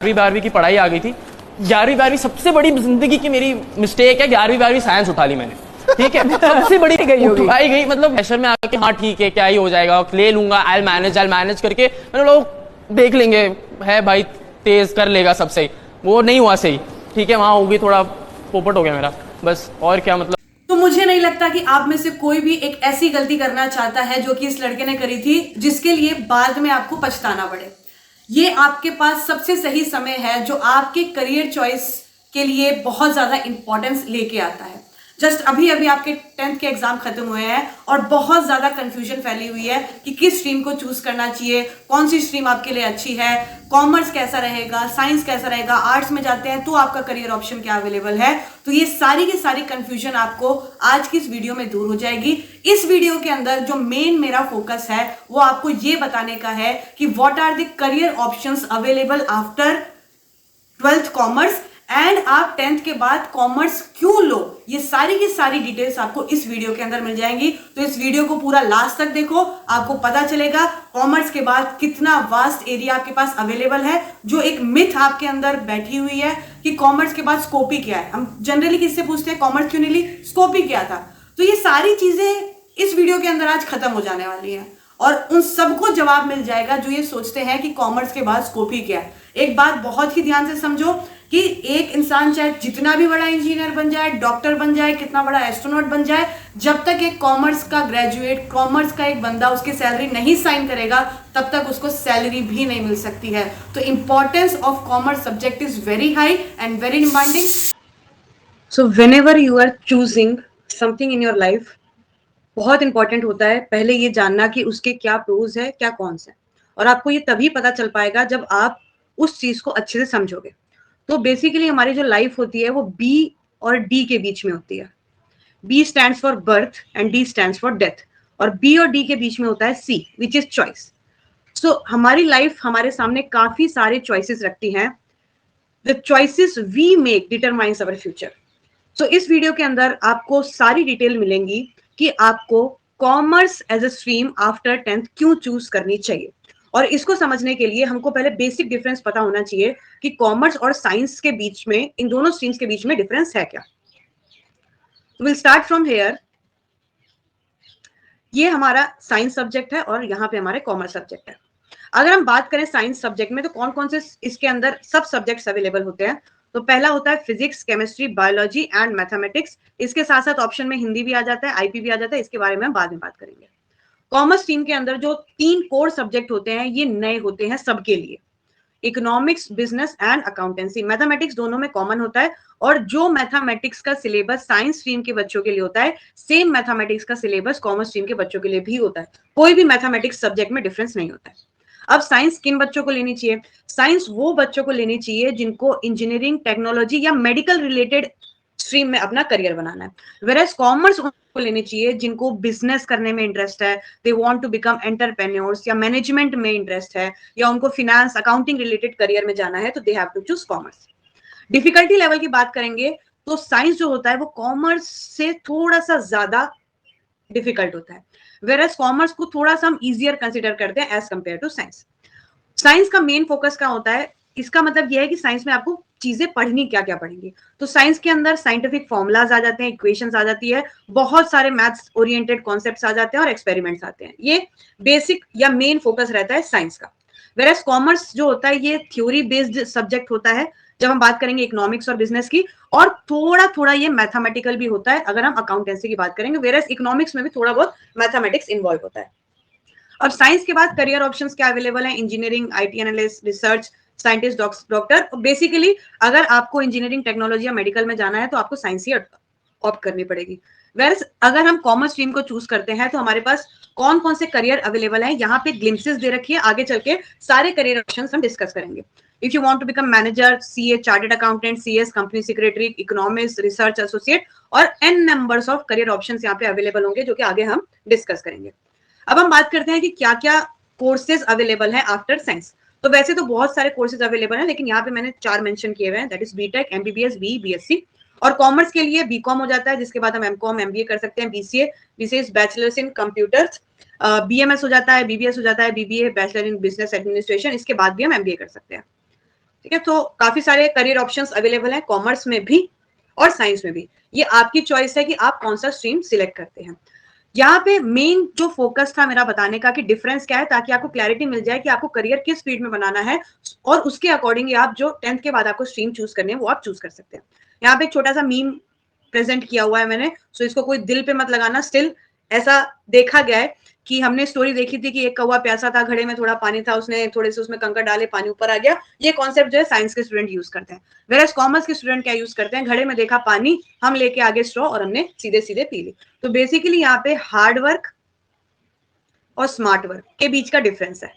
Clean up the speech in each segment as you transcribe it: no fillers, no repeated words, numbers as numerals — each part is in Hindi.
11वीं की पढ़ाई आ गई थी। 11वीं सबसे बड़ी जिंदगी की मेरी मिस्टेक है, 11वीं साइंस उठा ली मैंने, ठीक है। सबसे बड़ी उठाई गई, मतलब प्रेशर में आके हाँ ठीक है क्या ही हो जाएगा, ले लूंगा, आई मैनेज करके मैंने लोग देख लेंगे, है भाई तेज कर लेगा सब सही। वो नहीं हुआ सही, ठीक है, वहां होगी थोड़ा पोपट हो गया मेरा, बस और क्या मतलब। तो मुझे नहीं लगता कि आप में से कोई भी एक ऐसी गलती करना चाहता है जो कि इस लड़के ने करी थी, जिसके लिए बाद में आपको पछताना पड़े। ये आपके पास सबसे सही समय है जो आपके करियर चॉइस के लिए बहुत ज्यादा इंपॉर्टेंस लेके आता है। जस्ट अभी अभी आपके 10th के एग्जाम खत्म हुए हैं और बहुत ज्यादा कंफ्यूजन फैली हुई है कि किस स्ट्रीम को चूज करना चाहिए, कौन सी स्ट्रीम आपके लिए अच्छी है, कॉमर्स कैसा रहेगा, साइंस कैसा रहेगा, आर्ट्स में जाते हैं तो आपका करियर ऑप्शन क्या अवेलेबल है। तो ये सारी की सारी कंफ्यूजन आपको आज की इस वीडियो में दूर हो जाएगी। इस वीडियो के अंदर जो मेन मेरा फोकस है वो आपको ये बताने का है कि what are the career options available after 12th commerce and आप 10th के बाद कॉमर्स क्यों लो। ये सारी की सारी डिटेल्स आपको इस वीडियो के अंदर मिल जाएंगी। तो इस वीडियो को पूरा लास्ट तक देखो, आपको पता चलेगा कॉमर्स के बाद कितना वास्ट एरिया आपके पास अवेलेबल है। जो एक मिथ आपके अंदर बैठी हुई है कि कॉमर्स के बाद स्कोप ही क्या है, हम जनरली किससे पूछते हैं कॉमर्स क्यों नहीं ली, स्कोप ही क्या था। तो ये सारी चीजें इस वीडियो के अंदर आज खत्म हो जाने वाली हैं और उन सबको जवाब मिल जाएगा जो ये सोचते हैं कि कॉमर्स के बाद स्कोप ही क्या है। एक बात बहुत ही ध्यान से समझो कि एक इंसान चाहे जितना भी बड़ा इंजीनियर बन जाए, डॉक्टर बन जाए, कितना बड़ा एस्ट्रोनॉट बन जाए, जब तक एक कॉमर्स का ग्रेजुएट, कॉमर्स का एक बंदा उसकी सैलरी नहीं साइन करेगा तब तक उसको सैलरी भी नहीं मिल सकती है। तो importance of commerce subject is very high and very demanding. So whenever you are choosing something in your life, बहुत इंपॉर्टेंट होता है पहले ये जानना कि उसके क्या प्रोज है, क्या कॉन्स है। और आपको ये तभी पता चल पाएगा जब आप उस चीज को अच्छे से समझोगे। तो बेसिकली हमारी जो लाइफ होती है वो बी और डी के बीच में होती है। B stands for birth and D stands for death, और बी और डी के बीच में होता है सी विच इज चॉइस। सो हमारी लाइफ हमारे सामने काफी सारे चॉइसेस रखती हैं। The choices we make determines our future. So इस वीडियो के अंदर आपको सारी डिटेल मिलेंगी कि आपको commerce as a stream after 10th क्यों चूज करनी चाहिए। और इसको समझने के लिए हमको पहले बेसिक डिफरेंस पता होना चाहिए कि कॉमर्स और साइंस के बीच में, इन दोनों स्ट्रीम्स के बीच में डिफरेंस है क्या। Will start from here. ये हमारा साइंस सब्जेक्ट है और यहाँ पे हमारे कॉमर्स सब्जेक्ट है। अगर हम बात करें साइंस सब्जेक्ट में तो कौन कौन से इसके अंदर सब सब्जेक्ट्स अवेलेबल होते हैं। तो पहला होता है physics, chemistry, biology and mathematics. इसके साथ साथ ऑप्शन में हिंदी भी आ जाता है, आईपी भी आ जाता है, इसके बारे में हम बाद में बात करेंगे। कॉमर्स स्ट्रीम के अंदर जो 3 कोर सब्जेक्ट होते हैं ये नए होते हैं सबके लिए, economics, business and accountancy. Mathematics दोनों में कॉमन होता है और जो मैथमेटिक्स का सिलेबस साइंस स्ट्रीम के बच्चों के लिए होता है, सेम मैथमेटिक्स का सिलेबस कॉमर्स स्ट्रीम के बच्चों के लिए भी होता है। कोई भी मैथमेटिक्स सब्जेक्ट में डिफरेंस नहीं होता है। अब साइंस किन बच्चों को लेनी चाहिए? साइंस वो बच्चों को लेनी चाहिए जिनको इंजीनियरिंग, टेक्नोलॉजी या मेडिकल रिलेटेड स्ट्रीम में अपना करियर बनाना है। वेरएज कॉमर्स को लेनी चाहिए जिनको बिजनेस करने में इंटरेस्ट है, they want to become entrepreneurs, या मैनेजमेंट में इंटरेस्ट है, या उनको फिनेंस, अकाउंटिंग रिलेटेड करियर में जाना है, तो they have to choose commerce. Difficulty level की बात करेंगे तो साइंस जो होता है वो कॉमर्स से थोड़ा सा ज्यादा डिफिकल्ट होता है, वेरएज कॉमर्स को थोड़ा सा हम इजियर कंसिडर करते हैं as compare to science. Science का मेन फोकस क्या होता है? इसका मतलब यह है कि साइंस में आपको चीजें पढ़नी क्या क्या पढ़ेंगी। तो साइंस के अंदर साइंटिफिक फॉर्मूलाज आ जाते हैं, इक्वेशंस आ जाती है, बहुत सारे मैथ्स ओरिएंटेड कॉन्सेप्ट्स आ जाते हैं और एक्सपेरिमेंट्स आते हैं। ये बेसिक या मेन फोकस रहता है साइंस का। वेरएज कॉमर्स जो होता है ये थ्योरी बेस्ड सब्जेक्ट होता है जब हम बात करेंगे इकोनॉमिक्स और बिजनेस की, और थोड़ा थोड़ा ये मैथमेटिकल भी होता है अगर हम अकाउंटेंसी की बात करेंगे। वेरएज इकोनॉमिक्स में भी थोड़ा बहुत मैथमेटिक्स इन्वॉल्व होता है। अब साइंस के बाद करियर ऑप्शंस क्या अवेलेबल है? Engineering, IT analyst, research scientist, doctor. Basically अगर आपको इंजीनियरिंग, टेक्नोलॉजी या मेडिकल में जाना है तो आपको साइंस ही ऑप्ट करनी पड़ेगी। वेरएज अगर हम कॉमर्स स्ट्रीम को चूज करते हैं तो हमारे पास कौन कौन से करियर अवेलेबल है यहाँ पे ग्लिम्पसेस दे रखी है। आगे चल के सारे करियर ऑप्शंस हम डिस्कस करेंगे। If you want to become manager, CA, chartered accountant, CS, company secretary, economist, research associate, और n numbers of career options यहाँ पे अवेलेबल होंगे जो कि आगे हम डिस्कस करेंगे। अब हम बात करते हैं कि क्या क्या कोर्सेज अवेलेबल है आफ्टर साइंस। तो वैसे तो बहुत सारे कोर्सेज अवेलेबल हैं, लेकिन यहाँ पे मैंने 4 मेंशन किए हुए हैं, that is BTech, MBBS, B, BSc. और कॉमर्स के लिए बीकॉम हो जाता है, जिसके बाद हम एमकॉम, एमबीए कर सकते हैं, BCA bachelors in computers, BMS हो जाता है, बीबीएस हो जाता है, BBA bachelor in business administration, इसके बाद भी हम एमबीए कर सकते हैं। ठीक है, तो काफी सारे करियर ऑप्शंस अवेलेबल हैं कॉमर्स में भी और साइंस में भी। ये आपकी चॉइस है कि आप कौन सा स्ट्रीम सिलेक्ट करते हैं। यहाँ पे मेन जो फोकस था मेरा बताने का कि डिफरेंस क्या है, ताकि आपको क्लैरिटी मिल जाए कि आपको करियर किस फील्ड में बनाना है और उसके अकॉर्डिंग आप जो 10th के बाद आपको स्ट्रीम चूज करनी है वो आप चूज कर सकते हैं। यहाँ पे एक छोटा सा मीम प्रेजेंट किया हुआ है मैंने, सो इसको कोई दिल पे मत लगाना। स्टिल ऐसा देखा गया है कि हमने स्टोरी देखी थी कि एक कौवा प्यासा था, घड़े में थोड़ा पानी था, उसने थोड़े से उसमें कंकड़ डाले, पानी ऊपर आ गया। ये कॉन्सेप्ट जो है साइंस के स्टूडेंट यूज करते हैं, वेरएज कॉमर्स के स्टूडेंट क्या यूज करते हैं, घड़े में देखा पानी, हम लेके आगे स्ट्रॉ और हमने सीधे सीधे पी ली। तो बेसिकली यहाँ पे हार्ड वर्क और स्मार्ट वर्क के बीच का डिफरेंस है।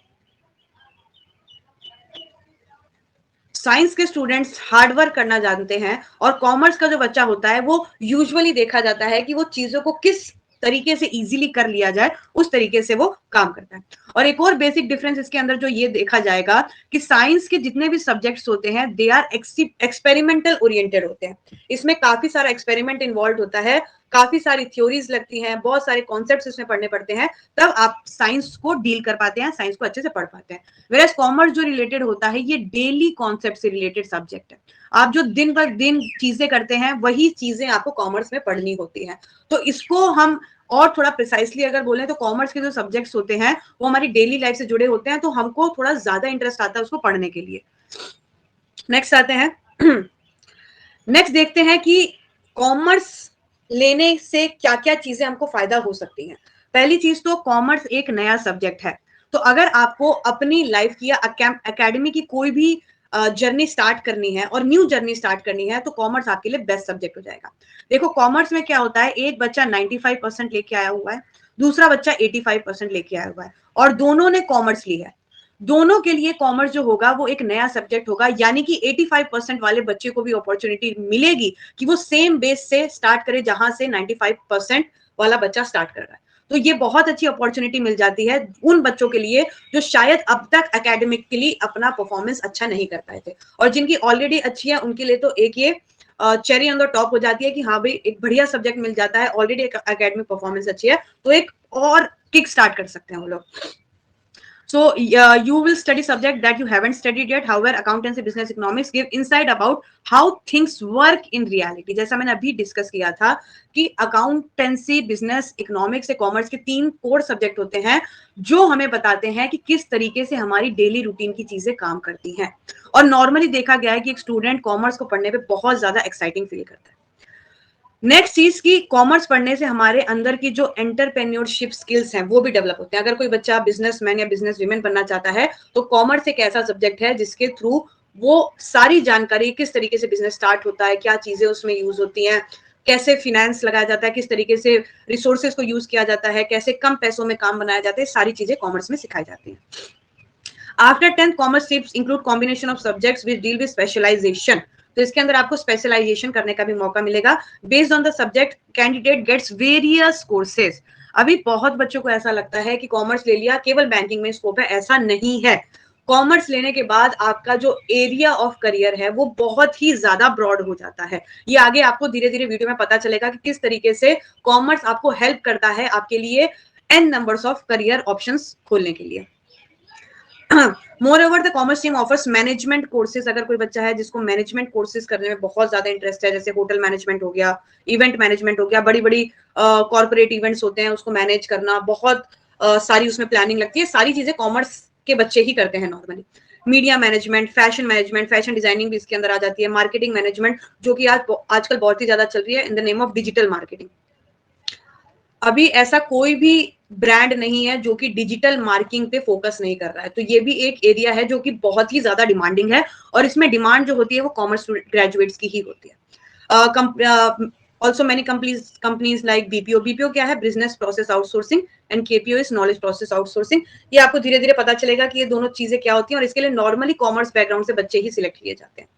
साइंस के स्टूडेंट्स हार्ड वर्क करना जानते हैं और कॉमर्स का जो बच्चा होता है वो यूजुअली देखा जाता है कि वो चीजों को किस तरीके से इजीली कर लिया जाए, उस तरीके से वो काम करता है। और एक और बेसिक डिफरेंस इसके अंदर जो ये देखा जाएगा कि साइंस के जितने भी सब्जेक्ट्स होते हैं दे आर एक्सपेरिमेंटल ओरिएंटेड होते हैं। इसमें काफी सारा एक्सपेरिमेंट इन्वॉल्व होता है, काफी सारी थ्योरीज लगती हैं, बहुत सारे कॉन्सेप्ट्स इसमें पढ़ने पड़ते हैं, तब आप साइंस को डील कर पाते हैं, साइंस को अच्छे से पढ़ पाते हैं। वेरएज कॉमर्स जो रिलेटेड होता है ये डेली कॉन्सेप्ट से रिलेटेड सब्जेक्ट है। आप जो दिन भर दिन चीजें करते हैं वही चीजें आपको कॉमर्स में पढ़नी होती हैं। तो इसको हम और थोड़ा प्रिसाइसली अगर बोलें तो कॉमर्स के जो सब्जेक्ट्स होते हैं वो हमारी डेली लाइफ से जुड़े होते हैं, तो हमको थोड़ा ज्यादा इंटरेस्ट आता है उसको पढ़ने के लिए। नेक्स्ट आते हैं नेक्स्ट देखते हैं कि कॉमर्स लेने से क्या क्या चीजें हमको फायदा हो सकती हैं। पहली चीज तो कॉमर्स एक नया सब्जेक्ट है, तो अगर आपको अपनी लाइफ की या एकेडमी की कोई भी जर्नी स्टार्ट करनी है और न्यू जर्नी स्टार्ट करनी है तो कॉमर्स आपके लिए बेस्ट सब्जेक्ट हो जाएगा। देखो कॉमर्स में क्या होता है, एक बच्चा 95% लेके आया हुआ है, दूसरा बच्चा 85% लेके आया हुआ है और दोनों ने कॉमर्स ली है। दोनों के लिए कॉमर्स जो होगा वो एक नया सब्जेक्ट होगा, यानी कि 85% वाले बच्चे को भी अपॉर्चुनिटी मिलेगी कि वो सेम बेस से स्टार्ट करे जहां से 95% वाला बच्चा स्टार्ट कर रहा है। तो ये बहुत अच्छी अपॉर्चुनिटी मिल जाती है उन बच्चों के लिए जो शायद अब तक एकेडमिकली अपना परफॉर्मेंस अच्छा नहीं कर पाए थे, और जिनकी ऑलरेडी अच्छी है उनके लिए तो एक ये चेरी ऑन द टॉप हो जाती है कि हाँ भाई एक बढ़िया सब्जेक्ट मिल जाता है, ऑलरेडी एक एकेडमिक परफॉर्मेंस अच्छी है तो एक और किक स्टार्ट कर सकते हैं वो लोग। So you will study subject that you haven't studied yet. However, accountancy, business economics give insight about how things work in reality. जैसा मैंने अभी डिस्कस किया था कि अकाउंटेंसी, बिजनेस इकोनॉमिक्स से कॉमर्स के 3 कोर सब्जेक्ट होते हैं जो हमें बताते हैं कि किस तरीके से हमारी डेली रूटीन की चीजें काम करती हैं। और नॉर्मली देखा गया है कि एक स्टूडेंट कॉमर्स को पढ़ने पे बहुत ज्यादा एक्साइटिंग फील करता है। नेक्स्ट चीज की कॉमर्स पढ़ने से हमारे अंदर की जो एंटरप्रेन्योरशिप स्किल्स हैं वो भी डेवलप होते हैं। अगर कोई बच्चा बिजनेसमैन या बिजनेस वीमेन बनना चाहता है तो कॉमर्स एक ऐसा सब्जेक्ट है जिसके थ्रू वो सारी जानकारी, किस तरीके से बिजनेस स्टार्ट होता है, क्या चीजें उसमें यूज होती हैं, कैसे फिनेंस लगाया जाता है, किस तरीके से रिसोर्सेज को यूज किया जाता है, कैसे कम पैसों में काम बनाया जाता है, सारी चीजें कॉमर्स में सिखाई जाती हैं। After 10th commerce streams include combination of subjects which deal with specialization. तो इसके अंदर आपको स्पेशलाइजेशन करने का भी मौका मिलेगा। Based on the subject candidate gets various courses. अभी बहुत बच्चों को ऐसा लगता है कि कॉमर्स ले लिया केवल बैंकिंग में स्कोप है, ऐसा नहीं है। कॉमर्स लेने के बाद आपका जो एरिया ऑफ करियर है वो बहुत ही ज्यादा ब्रॉड हो जाता है। ये आगे आपको धीरे धीरे वीडियो में पता चलेगा कि किस तरीके से कॉमर्स आपको हेल्प करता है आपके लिए n numbers of career options खोलने के लिए। Moreover the commerce stream offers management courses. अगर कोई बच्चा है जिसको मैनेजमेंट कोर्सेज करने में बहुत ज्यादा इंटरेस्ट है, जैसे होटल मैनेजमेंट हो गया, इवेंट मैनेजमेंट हो गया, बड़ी बड़ी कॉर्पोरेट इवेंट्स होते हैं उसको मैनेज करना, बहुत सारी उसमें प्लानिंग लगती है, सारी चीजें कॉमर्स के बच्चे ही करते हैं normally. Media management, management, fashion designing भी इसके अंदर आ जाती है, मार्केटिंग मैनेजमेंट जो कि आजकल बहुत ही ज्यादा चल रही है in the name of digital marketing. अभी ऐसा कोई भी ब्रांड नहीं है जो कि डिजिटल मार्केटिंग पे फोकस नहीं कर रहा है, तो ये भी एक एरिया है जो कि बहुत ही ज्यादा डिमांडिंग है और इसमें डिमांड जो होती है वो कॉमर्स ग्रेजुएट्स की ही होती है। Also many companies like BPO. BPO क्या है? Business process outsourcing, and KPO is knowledge process outsourcing. ये आपको धीरे धीरे पता चलेगा कि ये दोनों चीजें क्या होती हैं और इसके लिए नॉर्मली कॉमर्स बैकग्राउंड से बच्चे ही सिलेक्ट किए जाते हैं।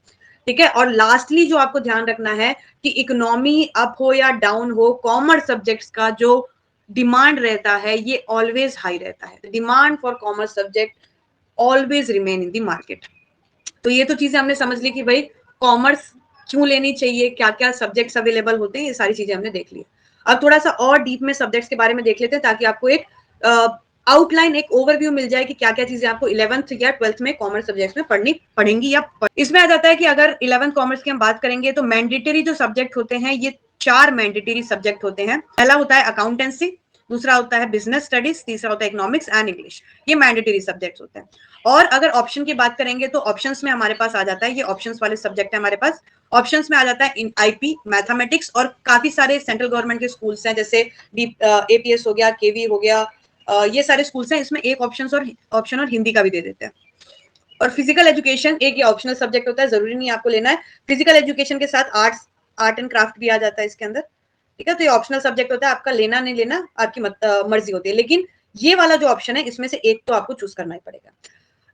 ठीक है, और लास्टली जो आपको ध्यान रखना है कि इकोनॉमी अप हो या डाउन हो, कॉमर्स सब्जेक्ट्स का जो डिमांड रहता है ये ऑलवेज हाई रहता है। Demand for commerce subject always remain in the market. तो ये तो चीजें हमने समझ ली कि भाई कॉमर्स क्यों लेनी चाहिए, क्या क्या सब्जेक्ट्स अवेलेबल होते हैं, ये सारी चीजें हमने देख ली। अब थोड़ा सा और डीप में सब्जेक्ट्स के बारे में देख लेते हैं ताकि आपको एक आउटलाइन, एक ओवरव्यू मिल जाए कि क्या क्या चीजें आपको 11th या 12th में कॉमर्स सब्जेक्ट्स में पढ़नी पड़ेंगी इसमें आ जाता है कि अगर 11th कॉमर्स की हम बात करेंगे तो मैंडेटरी जो सब्जेक्ट होते हैं, ये 4 मैंडेटरी सब्जेक्ट होते हैं। पहला होता है अकाउंटेंसी, दूसरा होता है बिजनेस स्टडीज, तीसरा होता है इकोनॉमिक्स एंड इंग्लिश। ये मैंडेटरी सब्जेक्ट्स होते हैं। और अगर ऑप्शन की बात करेंगे तो ऑप्शंस में हमारे पास आ जाता है, ये ऑप्शंस वाले सब्जेक्ट है हमारे पास। ऑप्शंस में आ जाता है आईपी, मैथमेटिक्स, और काफी सारे सेंट्रल गवर्नमेंट के स्कूल्स हैं, जैसे एपीएस हो गया, केवी हो गया, ये सारे स्कूल्स हैं, इसमें एक ऑप्शन और हिंदी का भी दे देते हैं। और फिजिकल एजुकेशन एक ये ऑप्शनल सब्जेक्ट होता है, जरूरी नहीं आपको लेना है। फिजिकल एजुकेशन के साथ आर्ट एंड क्राफ्ट भी आ जाता है इसके अंदर, ठीक है। तो ये ऑप्शनल सब्जेक्ट होता है, आपका लेना नहीं लेना आपकी मर्जी होती है, लेकिन ये वाला जो ऑप्शन है इसमें से एक तो आपको चूज करना ही पड़ेगा।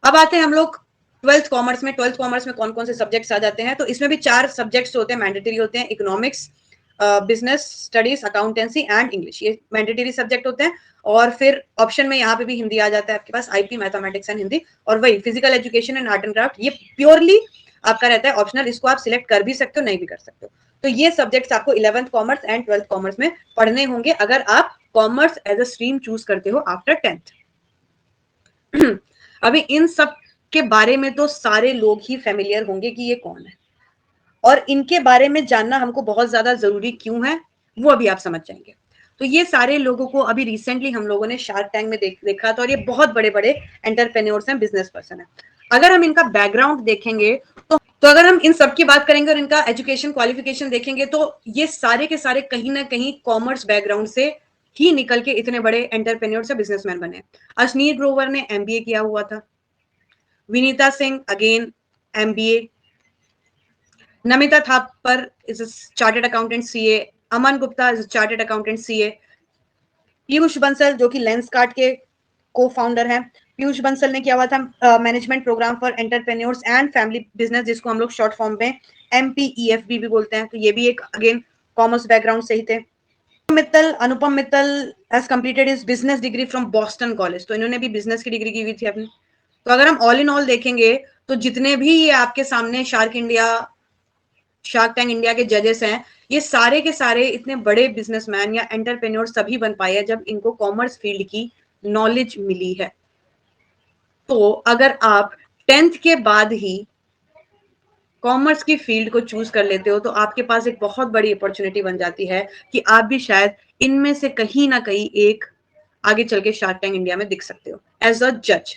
अब आते हैं हम लोग 12th कॉमर्स में। 12th कॉमर्स में कौन कौन से सब्जेक्ट्स आ जाते हैं, तो इसमें भी 4 सब्जेक्ट्स होते हैं, मैंडेटरी होते हैं। Economics, business studies, accountancy and English, ये मैंडेटरी सब्जेक्ट होते हैं। और फिर ऑप्शन में यहाँ पे भी हिंदी आ जाता है आपके पास, आईपी, मैथमेटिक्स एंड हिंदी। और वही physical education and art and craft, ये प्योरली आपका रहता है ऑप्शनल, इसको आप सिलेक्ट कर भी सकते हो, नहीं भी कर सकते हो। तो ये सब्जेक्ट्स आपको 11th commerce and 12th commerce में पढ़ने होंगे अगर आप commerce as a stream choose करते हो आफ्टर 10th। अभी इन सब के बारे में तो सारे लोग ही फेमिलियर होंगे कि ये कौन है, और इनके बारे में जानना हमको बहुत ज्यादा जरूरी क्यों है वो अभी आप समझ जाएंगे। तो ये सारे लोगों को अभी रिसेंटली हम लोगों ने शार्क टैंक में देखा था, और ये बहुत बड़े बड़े एंटरप्रेन्योर्स हैं, बिजनेस पर्सन है। अगर हम इनका बैकग्राउंड देखेंगे तो अगर हम इन सब की बात करेंगे और इनका एजुकेशन क्वालिफिकेशन देखेंगे तो ये सारे के सारे कहीं ना कहीं कॉमर्स बैकग्राउंड से ही निकल के इतने बड़े एंटरप्रेन्योर से बिजनेसमैन बने। अश्नीर ग्रोवर ने एमबीए किया हुआ था, Vinita Singh again MBA, Namita Thapar is chartered accountant CA, Aman Gupta is chartered accountant CA, Piyush Bansal जो कि लेंसकार्ट के को फाउंडर हैं, पीयूष बंसल ने किया हुआ था management program for entrepreneurs and family business, जिसको हम लोग शॉर्ट फॉर्म में एमपीईएफबी भी बोलते हैं। तो ये भी एक अगेन कॉमर्स बैकग्राउंड से ही थे। Anupam Mittal has completed his business degree from Boston college, तो इन्होंने भी बिजनेस की डिग्री की हुई थी अपनी। तो अगर हम ऑल इन ऑल देखेंगे तो जितने भी ये आपके सामने शार्क टैंक इंडिया के जजेस हैं, ये सारे के सारे इतने बड़े बिजनेसमैन या एंटरप्रेन्योर तभी बन पाए हैं जब इनको कॉमर्स फील्ड की नॉलेज मिली है। तो अगर आप 10th के बाद ही कॉमर्स की फील्ड को चूज कर लेते हो तो आपके पास एक बहुत बड़ी अपॉर्चुनिटी बन जाती है कि आप भी शायद इनमें से कहीं ना कहीं एक आगे चल के शार्क टैंक इंडिया में दिख सकते हो एज अ जज।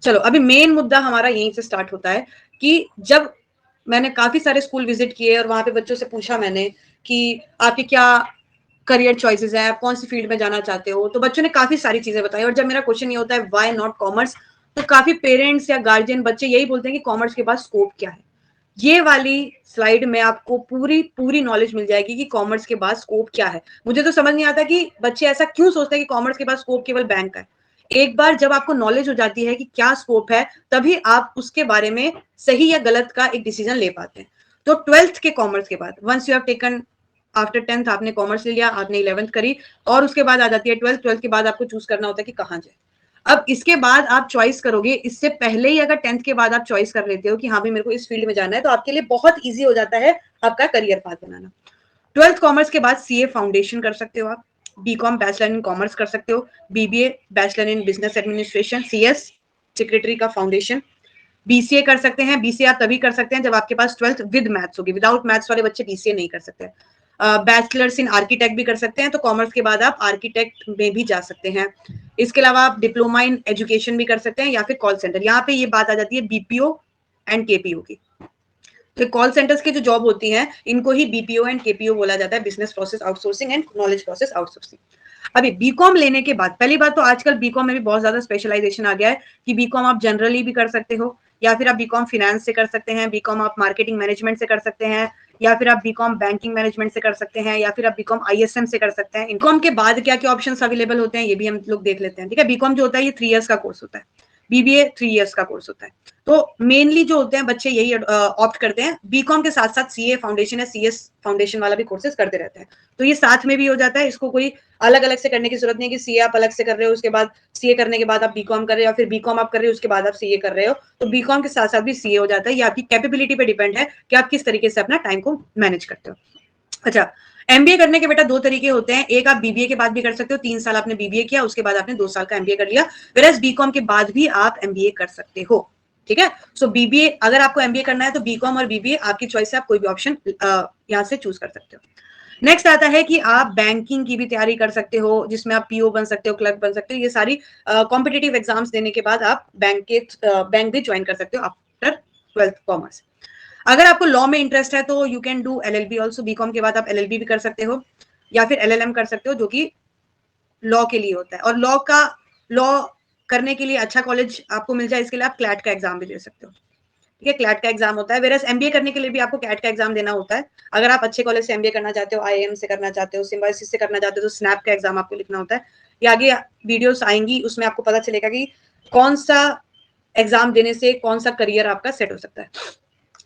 चलो अभी मेन मुद्दा हमारा यहीं से स्टार्ट होता है कि जब मैंने काफी सारे स्कूल विजिट किए और वहां पे बच्चों से पूछा मैंने कि आपके क्या करियर चॉइसेस है, आप कौन सी फील्ड में जाना चाहते हो, तो बच्चों ने काफी सारी चीजें बताई। और जब मेरा क्वेश्चन ये होता है व्हाई नॉट कॉमर्स, तो काफी पेरेंट्स या गार्जियन बच्चे यही बोलते हैं कि कॉमर्स के बाद स्कोप क्या है। ये वाली स्लाइड में आपको पूरी नॉलेज मिल जाएगी कि कॉमर्स के बाद स्कोप क्या है। मुझे तो समझ नहीं आता कि बच्चे ऐसा क्यों सोचते हैं कि कॉमर्स के बाद स्कोप केवल बैंक का है। एक बार जब आपको नॉलेज हो जाती है कि क्या स्कोप है, तभी आप उसके बारे में सही या गलत का एक डिसीजन ले पाते हैं। तो 12th के कॉमर्स के बाद once you have taken after 10th आपने कॉमर्स ले लिया, आपने 11th करी, और उसके बाद आ जाती है 12th के बाद आपको चूज करना होता है कि कहाँ जाए। अब इसके बाद आप चॉइस करोगे, इससे पहले ही अगर 10th के बाद आप चॉइस कर लेते हो कि हाँ भाई मेरे को इस फील्ड में जाना है, तो आपके लिए बहुत ईजी हो जाता है आपका करियर पाथ बनाना। 12th कॉमर्स के बाद सीए फाउंडेशन कर सकते हो आप, बीकॉम बैचलर इन कॉमर्स कर सकते हो, BBA bachelor in business administration, CS secretary का फाउंडेशन, बीसीए कर सकते हैं। बीसीए आप तभी कर सकते हैं जब आपके पास 12th विद मैथ्स होगी, विदाउट मैथ्स वाले बच्चे बीसीए नहीं कर सकते। बैचलर्स इन आर्किटेक्ट भी कर सकते हैं, तो कॉमर्स के बाद आप आर्किटेक्ट में भी जा सकते हैं। इसके अलावा आप डिप्लोमा इन एजुकेशन भी कर सकते हैं या फिर कॉल सेंटर। यहाँ पे ये बात आ जाती है बीपीओ एंड केपीओ की। तो कॉल सेंटर्स की जो जॉब होती है इनको ही बीपीओ एंड केपीओ बोला जाता है, business process outsourcing and knowledge process outsourcing. अभी बीकॉम लेने के बाद पहली बात तो आजकल बीकॉम में भी बहुत ज्यादा स्पेशलाइजेशन आ गया है कि बीकॉम आप जनरली भी कर सकते हो, या फिर आप बीकॉम फिनेंस से कर सकते हैं, बीकॉम आप मार्केटिंग मैनेजमेंट से कर सकते हैं, या फिर आप बीकॉम बैंकिंग मैनेजमेंट से कर सकते हैं, या फिर आप बीकॉम आईएसएम से कर सकते हैं। बीकॉम के बाद क्या क्या ऑप्शंस अवेलेबल होते हैं ये भी हम लोग देख लेते हैं, ठीक है। बीकॉम जो होता है ये 3 इयर्स का कोर्स होता है, बीबीए 3 इयर्स का कोर्स होता है। तो मेनली जो होते हैं बच्चे यही ऑप्ट करते हैं। बीकॉम के साथ साथ सीए फाउंडेशन है, सीएस फाउंडेशन वाला भी कोर्सेज करते रहते हैं, तो ये साथ में भी हो जाता है। इसको कोई अलग अलग से करने की जरूरत नहीं है कि सीए आप अलग से कर रहे हो, उसके बाद सीए करने के बाद आप बीकॉम कर रहे हो, या फिर बीकॉम आप कर रहे हो उसके बाद आप सीए कर रहे हो। तो बीकॉम के साथ साथ भी सीए हो जाता है। ये आपकी कैपेबिलिटी पे डिपेंड है कि आप किस तरीके से अपना टाइम को मैनेज करते हो। अच्छा, एमबीए करने के बेटा दो तरीके होते हैं, एक आप बीबीए के बाद भी कर सकते हो, 3 साल आपने बीबीए किया, उसके बाद आपने 2 साल का एमबीए कर लिया, वेराज बीकॉम के बाद भी आप एमबीए कर सकते हो, ठीक है। सो बीबीए अगर आपको एमबीए करना है तो बीकॉम और बीबीए आपकी चॉइस है, आप कोई भी ऑप्शन यहाँ से चूज कर सकते हो। नेक्स्ट आता है कि आप बैंकिंग की भी तैयारी कर सकते हो, जिसमें आप पीओ बन सकते हो, क्लर्क बन सकते हो, ये सारी कॉम्पिटिटिव एग्जाम्स देने के बाद आप बैंक भी ज्वाइन कर सकते हो आफ्टर 12th कॉमर्स। अगर आपको लॉ में इंटरेस्ट है तो you can do LLB also, BCom के बाद आप एलएलबी भी कर सकते हो या फिर एलएलएम कर सकते हो, जो कि लॉ के लिए होता है। और लॉ करने के लिए अच्छा कॉलेज आपको मिल जाए, इसके लिए आप क्लैट का एग्जाम भी दे सकते हो, ठीक है, क्लैट का एग्जाम होता है। वेरस एमबीए करने के लिए भी आपको कैट का एग्जाम देना होता है। अगर आप अच्छे कॉलेज से एमबीए करना चाहते हो, आईआईएम से करना चाहते हो, सिम्बायोसिस से करना चाहते हो, तो स्नैप का एग्जाम आपको लिखना होता है। ये आगे वीडियोस आएंगी, उसमें आपको पता चलेगा कि कौन सा एग्जाम देने से कौन सा करियर आपका सेट हो सकता है,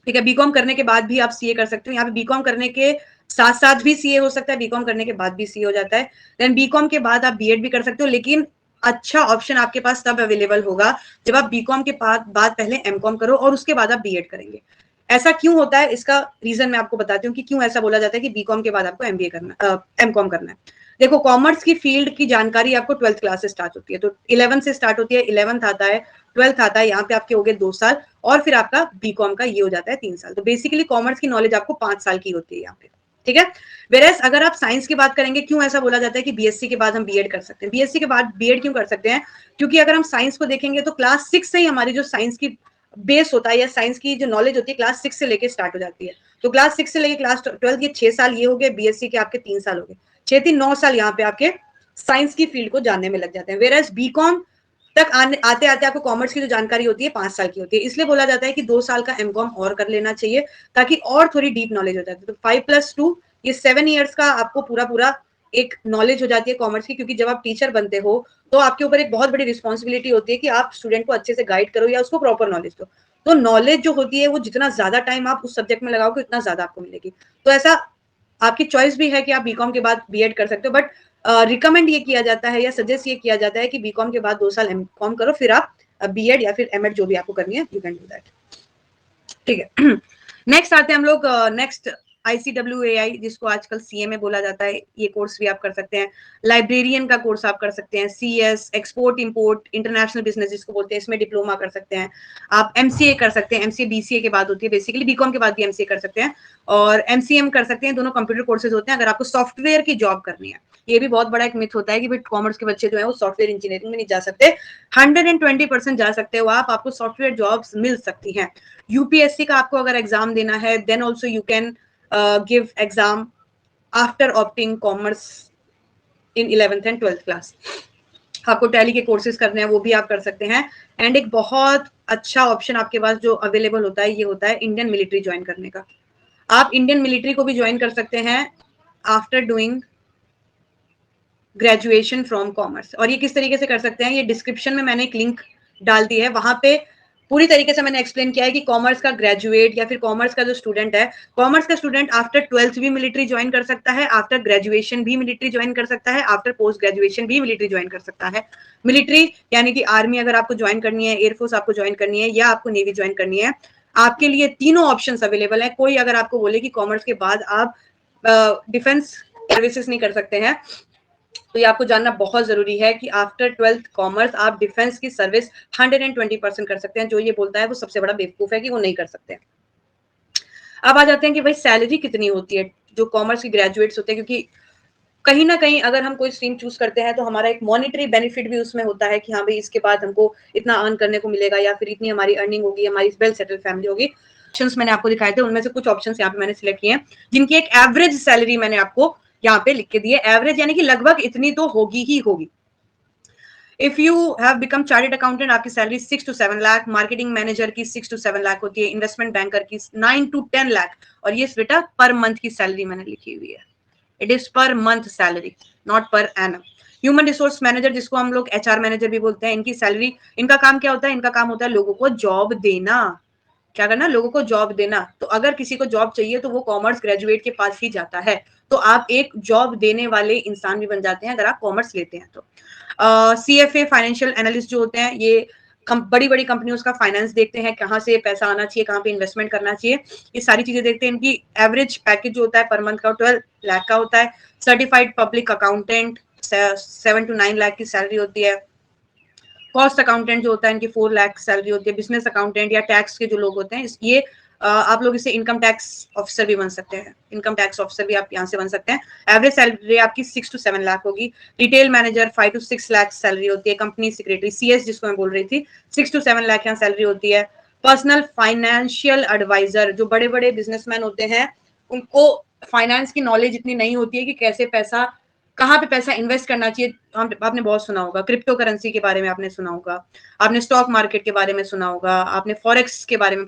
ठीक है। बीकॉम करने के बाद भी आप सीए कर सकते हो, यहाँ पे बीकॉम करने के साथ साथ भी सीए हो सकता है, बीकॉम करने के बाद भी सीए हो जाता है। देन बीकॉम के बाद आप बीएड भी कर सकते हो, लेकिन अच्छा ऑप्शन आपके पास तब अवेलेबल होगा जब आप बीकॉम के बाद पहले एमकॉम करो और उसके बाद आप बीएड करेंगे। ऐसा क्यों होता है, इसका रीजन मैं आपको बताती हूँ कि क्यों ऐसा बोला जाता है कि बीकॉम के बाद आपको एमबीए करना, एमकॉम करना है। देखो, कॉमर्स की फील्ड की जानकारी आपको 12th क्लास से स्टार्ट होती है, तो 11 से स्टार्ट होती है, 11th आता है, 12th आता है, यहाँ पे आपके हो गए 2 साल, और फिर आपका बीकॉम का ये हो जाता है 3 साल। तो बेसिकली कॉमर्स की नॉलेज आपको 5 साल की होती है यहाँ पे, ठीक है। वेरस अगर आप साइंस की बात करेंगे, क्यों ऐसा बोला जाता है कि बीएससी के बाद हम बीएड कर सकते हैं, बीएससी के बाद बीएड क्यों कर सकते हैं, क्योंकि अगर हम साइंस को देखेंगे तो क्लास 6 से ही हमारी जो साइंस की बेस होता है या साइंस की जो नॉलेज होती है क्लास 6 से लेके स्टार्ट हो जाती है। तो क्लास 6 से लेके क्लास 12 ये 6 साल ये हो गए, बीएससी के आपके 3 साल हो गए, 6-3-9 साल यहाँ पे आपके साइंस की फील्ड को जानने में लग जाते हैं। वेरस बीकॉम तक आते आते आपको कॉमर्स की जो जानकारी होती है 5 साल की होती है, इसलिए बोला जाता है कि 2 साल का एमकॉम और कर लेना चाहिए ताकि और थोड़ी डीप नॉलेज हो जाती है। तो 5+2 ये 7 ईयर्स का आपको पूरा एक नॉलेज हो जाती है कॉमर्स की, क्योंकि जब आप टीचर बनते हो तो आपके ऊपर एक बहुत बड़ी रिस्पॉन्सिबिलिटी होती है कि आप स्टूडेंट को अच्छे से गाइड करो या उसको प्रॉपर नॉलेज दो। तो नॉलेज जो होती है वो जितना ज्यादा टाइम आप उस सब्जेक्ट में लगाओगे उतना ज्यादा आपको मिलेगी। तो ऐसा आपकी चॉइस भी है कि आप बीकॉम के बाद बीएड कर सकते हो, बट रिकमेंड ये किया जाता है या सजेस्ट ये किया जाता है कि बीकॉम के बाद 2 साल एमकॉम करो, फिर आप बीएड या फिर एमएड जो भी आपको करनी है यू कैन डू दैट, ठीक है। नेक्स्ट आते हैं हम लोग नेक्स्ट ICWAI, जिसको आजकल CMA बोला जाता है, ये कोर्स भी आप कर सकते हैं। लाइब्रेरियन का कोर्स आप कर सकते हैं, CS export import international business जिसको बोलते हैं, इसमें डिप्लोमा कर सकते हैं। आप MCA कर सकते हैं, MCA BCA के बाद होती है, बेसिकली बीकॉम के बाद भी MCA कर सकते हैं, और MCM कर सकते हैं। दोनों कंप्यूटर कोर्सेज होते हैं। अगर आपको सॉफ्टवेयर की जॉब करनी है, ये भी बहुत बड़ा एक मिथ होता है कि भाई कॉमर्स के बच्चे जो है वो सॉफ्टवेयर इंजीनियरिंग में नहीं जा सकते। 120% जा सकते हो आप, आपको सॉफ्टवेयर जॉब्स मिल सकती हैं। यूपीएससी का आपको अगर एग्जाम देना है, then also you can give exam after opting commerce in 11th and 12th class. आपको टैली के कोर्सेज करने हैं वो भी आप कर सकते हैं। एंड एक बहुत अच्छा ऑप्शन आपके पास जो अवेलेबल होता है ये होता है इंडियन मिलिट्री ज्वाइन करने का। आप इंडियन मिलिट्री को भी ज्वाइन कर सकते हैं after doing graduation from commerce. और ये किस तरीके से कर सकते हैं, ये डिस्क्रिप्शन में मैंने एक लिंक डाल दी है, वहां पे पूरी तरीके से मैंने एक्सप्लेन किया है कि कॉमर्स का ग्रेजुएट या फिर कॉमर्स का जो स्टूडेंट है, कॉमर्स का स्टूडेंट आफ्टर 12th भी मिलिट्री ज्वाइन कर सकता है, आफ्टर ग्रेजुएशन भी मिलिट्री ज्वाइन कर सकता है, आफ्टर पोस्ट ग्रेजुएशन भी मिलिट्री ज्वाइन कर सकता है। मिलिट्री यानी कि आर्मी अगर आपको ज्वाइन करनी है, एयरफोर्स आपको ज्वाइन करनी है, या आपको नेवी ज्वाइन करनी है, आपके लिए तीनों ऑप्शंस अवेलेबल है। कोई अगर आपको बोले कि कॉमर्स के बाद आप डिफेंस सर्विसेज नहीं कर सकते हैं, तो ये आपको जानना बहुत जरूरी है कि आफ्टर 12th कॉमर्स आप डिफेंस की सर्विस 120% कर सकते हैं। जो ये बोलता है वो सबसे बड़ा बेवकूफ है कि वो नहीं कर सकते हैं। अब आ जाते हैं कि भाई सैलरी कितनी होती है जो कॉमर्स के ग्रेजुएट्स होते हैं, क्योंकि कहीं ना कहीं अगर हम कोई स्ट्रीम चूज करते हैं तो हमारा एक मॉनिटरी बेनिफिट भी उसमें होता है कि हाँ भाई इसके बाद हमको इतना अर्न करने को मिलेगा या फिर इतनी हमारी अर्निंग होगी, हमारी वेल सेटल्ड फैमिली होगी। ऑप्शंस मैंने आपको दिखाए थे, उनमें से कुछ ऑप्शंस यहाँ पे मैंने सिलेक्ट किए हैं जिनकी एक एवरेज सैलरी मैंने आपको यहाँ पे लिख के दी है। एवरेज यानी कि लगभग इतनी तो होगी ही होगी। If you have become chartered accountant, आपकी salary 6 to 7 lakh, marketing manager की 6 to 7 लाख होती है, इन्वेस्टमेंट बैंकर की 9 to 10 लाख, और ये बेटा पर मंथ की सैलरी मैंने लिखी हुई है। It is per month salary, not per annum. Human resource manager जिसको हम लोग HR मैनेजर भी बोलते हैं, इनकी सैलरी, इनका काम क्या होता है, इनका काम होता है लोगों को जॉब देना। क्या करना, लोगों को जॉब देना। तो अगर किसी को जॉब चाहिए तो वो कॉमर्स ग्रेजुएट के पास ही जाता है, तो आप एक जॉब देने वाले इंसान भी बन जाते हैं अगर आप कॉमर्स लेते हैं तो। CFA फाइनेंशियल एनालिस्ट जो होते हैं, ये बड़ी बड़ी कंपनियों का फाइनेंस देखते हैं, कहाँ से पैसा आना चाहिए, कहाँ पे इन्वेस्टमेंट करना चाहिए, ये सारी चीजें देखते हैं। इनकी एवरेज पैकेज जो होता है पर मंथ का 12 लाख का होता है। Certified public accountant 7 to 9 lakh की सैलरी होती है। कॉस्ट अकाउंटेंट जो होता है इनकी 4 लाख सैलरी होती है। बिजनेस अकाउंटेंट या टैक्स के जो लोग होते हैं ये आप लोग इसे इनकम टैक्स ऑफिसर भी बन सकते हैं, इनकम टैक्स ऑफिसर भी आप यहाँ से बन सकते हैं। एवरेज सैलरी आपकी 6 to 7 लाख होगी। Retail manager 5 to 6 lakh salary होती है। कंपनी सेक्रेटरी CS जिसको मैं बोल रही थी 6 to 7 लाख यहाँ सैलरी होती है। पर्सनल फाइनेंशियल एडवाइजर, जो बड़े बड़े बिजनेसमैन होते हैं उनको फाइनेंस की नॉलेज इतनी नहीं होती है कि कैसे पैसा, कहाँ पे पैसा इन्वेस्ट करना चाहिए। आपने बहुत सुना होगा क्रिप्टो करेंसी के बारे में, आपने सुना होगा, आपने स्टॉक मार्केट के बारे में सुना होगा, आपने फॉरेक्स के बारे में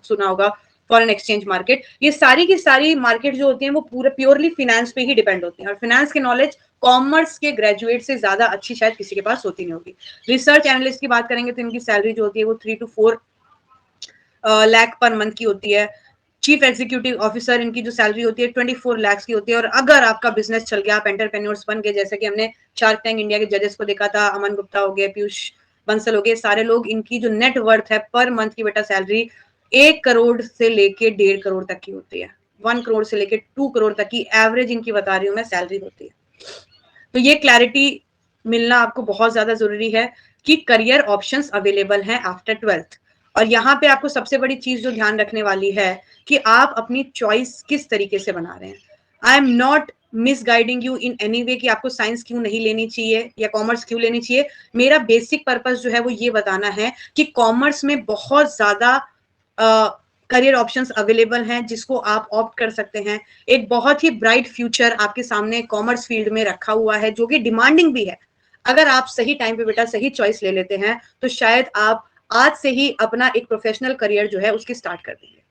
सुना होगा, फॉरेन एक्सचेंज मार्केट। ये सारी की सारी मार्केट जो होती है वो पूरे प्योरली फिनेंस पे ही डिपेंड होती है, और फिनेंस की नॉलेज कॉमर्स के ग्रेजुएट से ज्यादा अच्छी शायद किसी के पास होती नहीं होगी। रिसर्च एनालिस्ट की बात करेंगे तो इनकी सैलरी जो होती है वो 3 to 4 लाख पर मंथ की होती है। चीफ एग्जीक्यूटिव ऑफिसर इनकी जो सैलरी होती है 24 लाख की होती है। और अगर आपका बिजनेस चल गया, आप एंटरप्रेन्योर्स बन गए, जैसे कि हमने शार्क टैंक इंडिया के जजेस को देखा था, अमन गुप्ता हो गए, पीयूष बंसल हो गए, सारे लोग, इनकी जो नेट वर्थ है पर मंथ की बेटा सैलरी 1 करोड़ से लेके 1.5 करोड़ तक की होती है। 1 करोड़ से लेके 2 करोड़ तक की एवरेज इनकी बता रही हूँ मैं सैलरी होती है। तो ये क्लैरिटी मिलना आपको बहुत ज्यादा जरूरी है कि करियर ऑप्शंस अवेलेबल हैं आफ्टर 12th। और यहाँ पे आपको सबसे बड़ी चीज जो ध्यान रखने वाली है कि आप अपनी चॉइस किस तरीके से बना रहे हैं। I am not misguiding you in any way कि आपको साइंस क्यों नहीं लेनी चाहिए या कॉमर्स क्यों लेनी चाहिए। मेरा बेसिक पर्पस जो है वो ये बताना है कि कॉमर्स में बहुत ज्यादा करियर ऑप्शंस अवेलेबल हैं जिसको आप ऑप्ट कर सकते हैं। एक बहुत ही ब्राइट फ्यूचर आपके सामने कॉमर्स फील्ड में रखा हुआ है जो कि डिमांडिंग भी है। अगर आप सही टाइम पे बेटा सही चॉइस ले लेते हैं तो शायद आप आज से ही अपना एक प्रोफेशनल करियर जो है उसकी स्टार्ट कर देंगे।